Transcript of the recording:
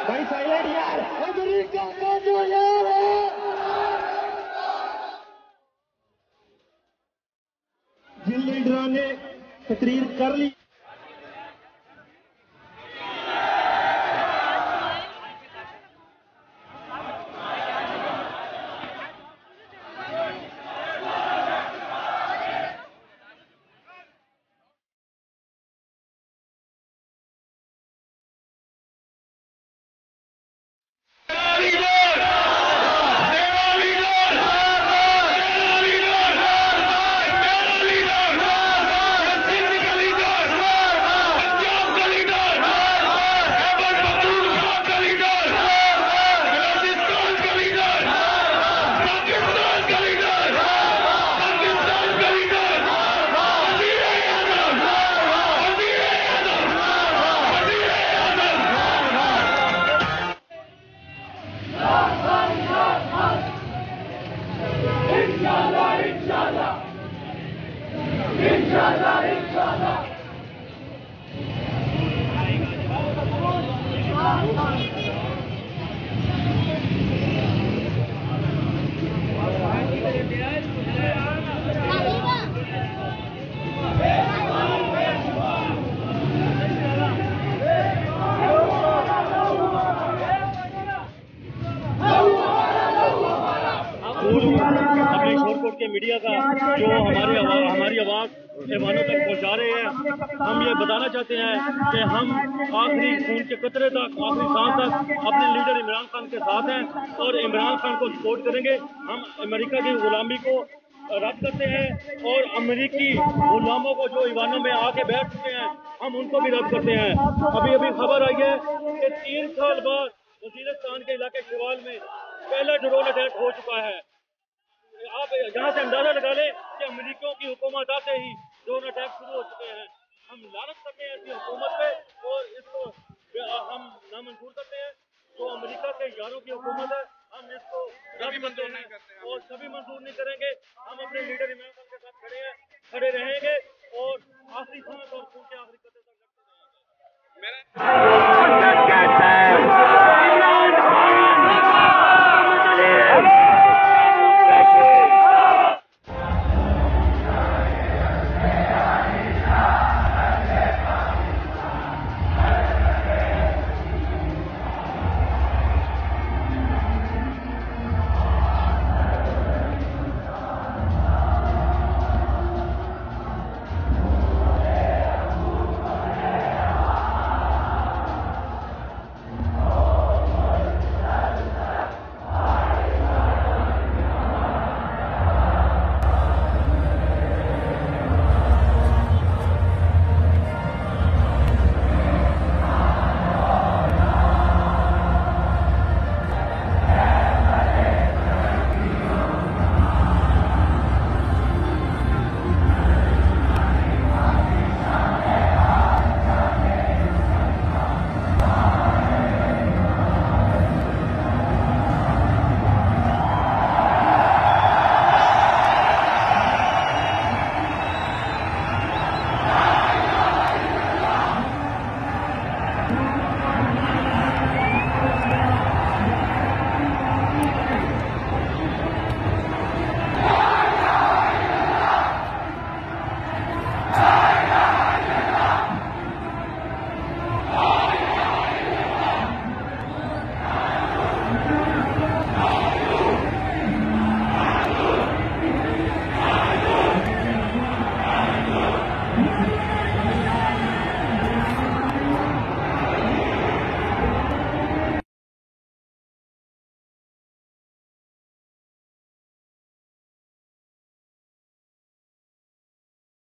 भाई साइलेंट यार, अमेरिका का जो यार है। जिन लीडरों ने तकरीर कर ली, अपने शोरकोट के मीडिया का जो हमारी आवाज़ ऐवानों तक पहुंचा रहे हैं, हम ये बताना चाहते हैं कि हम आखिरी खून के कतरे तक, आखिरी सांस तक अपने लीडर इमरान खान के साथ हैं और इमरान खान को सपोर्ट करेंगे। हम अमेरिका की गुलामी को रद्द करते हैं और अमेरिकी गुलामों को जो ईवानों में आके बैठ चुके हैं, हम उनको भी रद्द करते हैं। अभी खबर आई है कि 3 साल बाद वजीरिस्तान के इलाके शिवाल में पहला ड्रोन अटैक हो चुका है। आप यहाँ से अंदाजा लगा लें कि अमेरिकियों की हुकूमत आते ही ड्रोन अटैक शुरू हो चुके हैं। हम लानत करते हैं ऐसी हुकूमत पे और इसको हम नामंजूर करते हैं। जो अमेरिका के यारों की हुकूमत है, हम इसको रद्द करते हैं और कभी मंजूर नहीं करेंगे। हम अपने लीडर इमरान खान के साथ खड़े हैं, खड़े रहेंगे और आखिरी सांस और खून के आखिरी कतरे तक लड़ते रहेंगे।